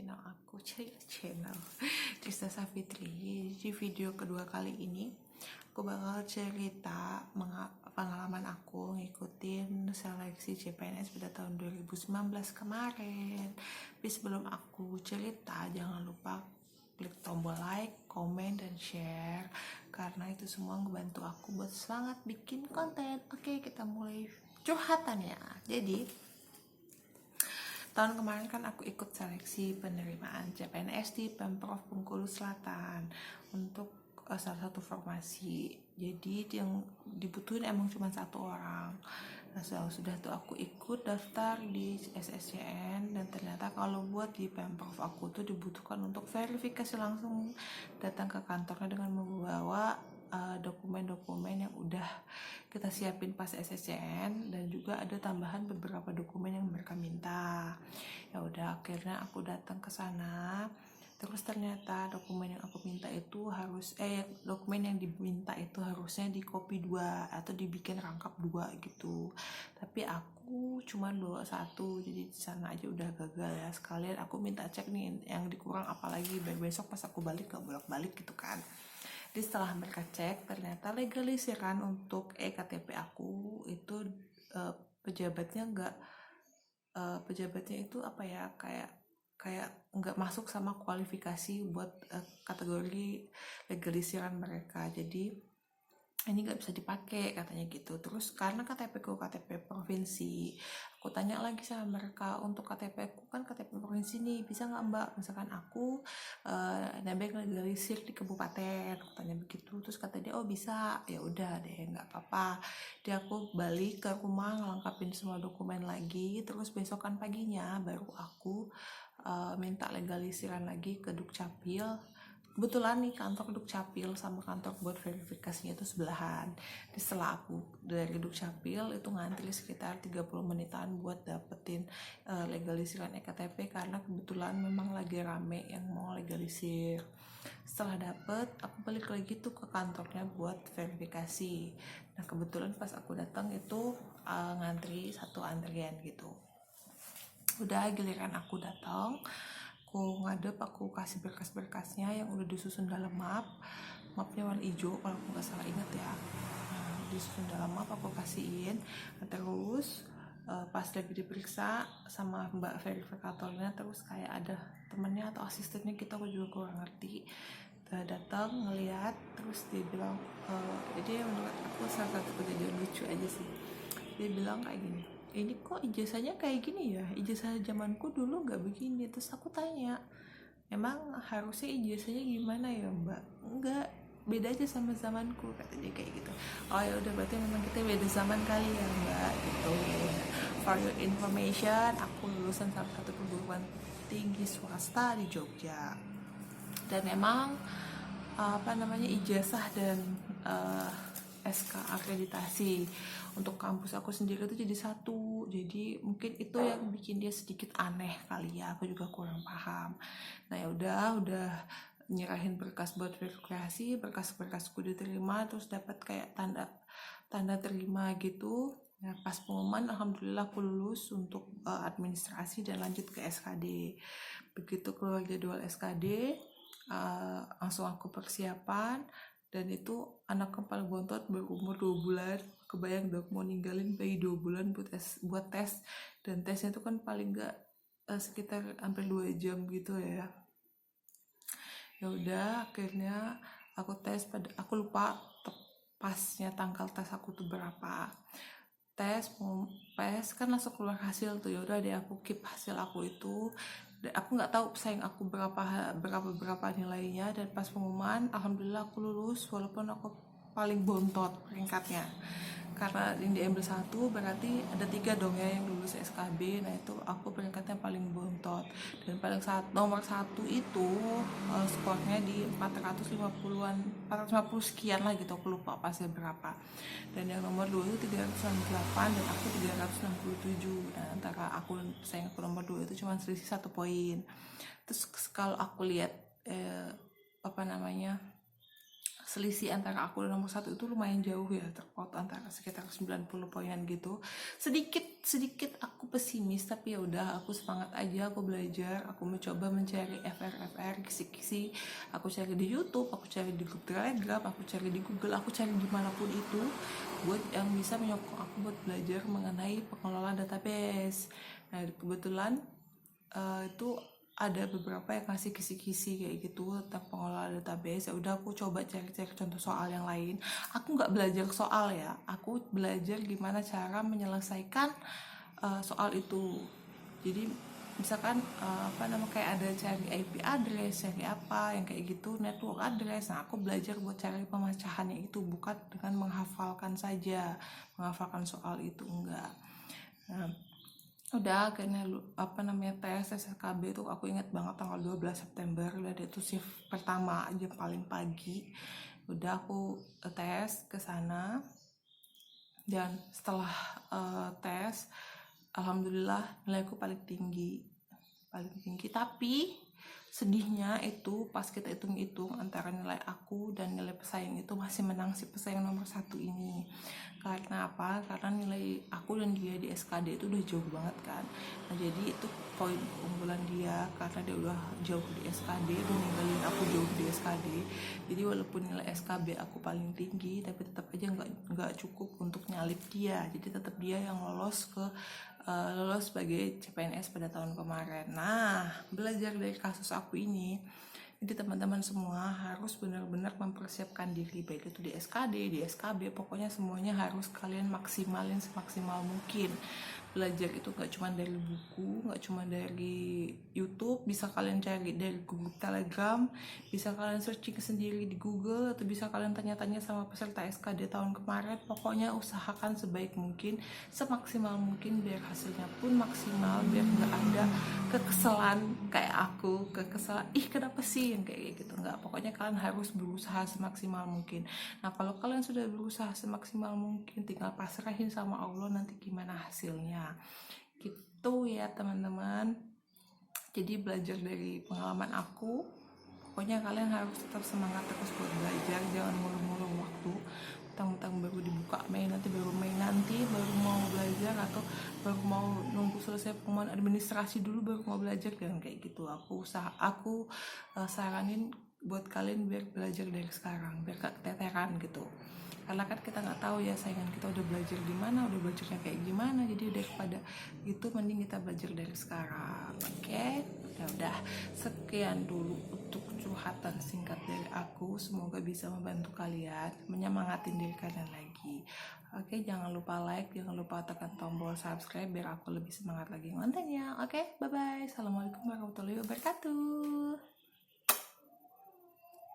channel aku, channel Trista Safitri. Di video kedua kali ini aku bakal cerita pengalaman aku ngikutin seleksi CPNS pada tahun 2019 kemarin. Tapi sebelum aku cerita, jangan lupa klik tombol like, komen, dan share, karena itu semua ngebantu aku buat semangat bikin konten. Oke, kita mulai curhatannya. Jadi tahun kemarin kan aku ikut seleksi penerimaan CPNS di Pemprov Bengkulu Selatan untuk salah satu formasi. Jadi yang dibutuhin emang cuma satu orang. Nah, sudah tuh aku ikut daftar di SSCN, dan ternyata kalau buat di Pemprov aku tuh dibutuhkan untuk verifikasi langsung datang ke kantornya dengan membawa dokumen-dokumen yang udah kita siapin pas SSCN, dan juga ada tambahan beberapa dokumen yang mereka minta. Ya udah, akhirnya aku datang ke sana. Terus ternyata dokumen yang aku minta itu dokumen yang diminta itu harusnya di copy 2 atau dibikin rangkap 2 gitu. Tapi aku cuma bawa 1, jadi di sana aja udah gagal ya. Sekalian aku minta cek nih yang dikurang apa lagi, biar besok pas aku balik gak bolak-balik gitu kan. Jadi setelah mereka cek, ternyata legalisiran untuk ektp aku itu pejabatnya itu apa ya, kayak nggak masuk sama kualifikasi buat kategori legalisiran mereka. Jadi ini nggak bisa dipakai katanya gitu. Terus karena KTP ku KTP provinsi, aku tanya lagi sama mereka, untuk KTP ku kan KTP provinsi nih, bisa nggak mbak, misalkan aku nembeng legalisir di kabupaten, aku tanya begitu. Terus kata dia, oh bisa, ya udah deh, nggak apa-apa. Dia aku balik ke rumah ngelengkapin semua dokumen lagi. Terus besokan paginya baru aku minta legalisiran lagi ke Dukcapil. Kebetulan nih kantor Dukcapil sama kantor buat verifikasinya itu sebelahan. Jadi setelah aku dari Dukcapil itu ngantri sekitar 30 menitan buat dapetin legalisiran ektp, karena kebetulan memang lagi rame yang mau legalisir. Setelah dapet, aku balik lagi tuh ke kantornya buat verifikasi. Nah kebetulan pas aku datang itu ngantri satu antrian gitu. Udah giliran aku datang, aku ngadep, aku kasih berkas-berkasnya yang udah disusun dalam mapnya warna hijau kalau aku nggak salah inget ya. Nah, disusun dalam map aku kasihin. Terus pas lagi diperiksa sama mbak verifikatornya, terus kayak ada temennya atau asistennya kita, aku juga kurang ngerti, datang ngeliat, terus dia bilang jadi menurut aku salah satu kejadian lucu aja sih. Dia bilang kayak gini, ini kok ijazahnya kayak gini ya, ijazah zamanku dulu nggak begini. Terus aku tanya, emang harusnya ijazahnya gimana ya mbak? Enggak, beda aja sama zamanku, kata dia kayak gitu. Oh ya udah, berarti memang kita beda zaman kali ya mbak gitu. For your information, aku lulusan salah satu perguruan tinggi swasta di Jogja, dan memang ijazah dan SK akreditasi untuk kampus aku sendiri itu jadi satu. Jadi mungkin itu yang bikin dia sedikit aneh kali ya, aku juga kurang paham. Nah ya udah nyerahin berkas buat verifikasi, berkas-berkasku diterima, terus dapat kayak tanda terima gitu. Nah pas pengumuman, alhamdulillah aku lulus untuk administrasi dan lanjut ke SKD. Begitu keluar jadwal SKD, langsung aku persiapan. Dan itu anak yang paling bontot berumur 2 bulan, kebayang dong mau ninggalin bayi 2 bulan buat tes, dan tesnya itu kan paling gak sekitar hampir 2 jam gitu ya. Ya udah, akhirnya aku tes aku lupa pasnya tanggal tes aku tuh berapa. Tes kan langsung keluar hasil tuh. Ya udah deh, aku keep hasil aku itu. Dan aku nggak tahu pesaing aku berapa nilainya, dan pas pengumuman alhamdulillah aku lulus walaupun aku paling bontot peringkatnya, karena yang diambil 1 berarti ada 3 dong ya yang lulus SKB. Nah itu aku peringkatnya paling bontot, dan nomor 1 itu skornya di 450-an 450 sekian lah gitu, aku lupa pasnya berapa. Dan yang nomor 2 itu 368 dan aku 367. Nah, antara aku dan pesaing aku nomor 2 itu cuma selisih 1 poin. Terus kalau aku lihat selisih antara aku dan nomor 1 itu lumayan jauh ya, terpaut antara sekitar 90 poinan gitu. Sedikit aku pesimis, tapi ya udah, aku semangat aja, aku belajar, aku mencoba mencari FR kisi-kisi, aku cari di YouTube, aku cari di grup Telegram, aku cari di Google, aku cari dimanapun itu buat yang bisa menyokong aku buat belajar mengenai pengelolaan database. Nah kebetulan itu ada beberapa yang ngasih kisi-kisi kayak gitu tentang pengelolaan database. Ya udah, aku coba cari-cari contoh soal yang lain. Aku nggak belajar soal ya, aku belajar gimana cara menyelesaikan soal itu. Jadi misalkan kayak ada cari IP address, cari apa yang kayak gitu, network address. Nah aku belajar buat cari pemecahannya itu, bukan dengan menghafalkan saja, menghafalkan soal itu enggak. Nah, udah kayaknya tes SKB itu aku ingat banget tanggal 12 September, dan itu shift pertama aja paling pagi. Udah aku tes ke sana, dan setelah tes alhamdulillah nilaiku paling tinggi. Tapi sedihnya itu pas kita hitung-hitung antara nilai aku dan nilai pesaing itu masih menang si pesaing nomor 1 ini. Karena apa? Karena nilai aku dan dia di SKD itu udah jauh banget kan. Nah jadi itu poin unggulan dia, karena dia udah jauh di SKD, udah ninggalin aku jauh di SKD. Jadi walaupun nilai SKB aku paling tinggi, tapi tetap aja nggak cukup untuk nyalip dia. Jadi tetap dia yang lolos sebagai CPNS pada tahun kemarin. Nah, belajar dari kasus aku ini, jadi teman-teman semua harus benar-benar mempersiapkan diri, baik itu di SKD, di SKB, pokoknya semuanya harus kalian maksimalin semaksimal mungkin. Belajar itu gak cuma dari buku, gak cuma dari YouTube, bisa kalian cari dari grup Telegram, bisa kalian searching sendiri di Google, atau bisa kalian tanya-tanya sama peserta SKD tahun kemarin. Pokoknya usahakan sebaik mungkin, semaksimal mungkin, biar hasilnya pun maksimal, biar gak ada kekesalan kayak aku, kekesalan kenapa sih yang kayak gitu. Enggak, pokoknya kalian harus berusaha semaksimal mungkin. Nah kalau kalian sudah berusaha semaksimal mungkin, tinggal pasrahin sama Allah nanti gimana hasilnya gitu ya teman-teman. Jadi belajar dari pengalaman aku, pokoknya kalian harus tetap semangat terus buat belajar, jangan ngulur-ngulur waktu. Tentang baru dibuka Mei nanti baru mau belajar, atau baru mau nunggu selesai pengumuman administrasi dulu baru mau belajar, dan kayak gitu. Aku saranin buat kalian biar belajar dari sekarang, biar gak keteteran gitu. Karena kan kita nggak tahu ya saingan kita udah belajar di mana, udah belajarnya kayak gimana. Jadi daripada gitu mending kita belajar dari sekarang. Oke? Ya udah, sekian dulu untuk curhatan singkat dari aku. Semoga bisa membantu kalian, menyemangatin diri kalian lagi. Oke, jangan lupa like, jangan lupa tekan tombol subscribe biar aku lebih semangat lagi ngontennya. Oke, bye bye. Assalamualaikum warahmatullahi wabarakatuh.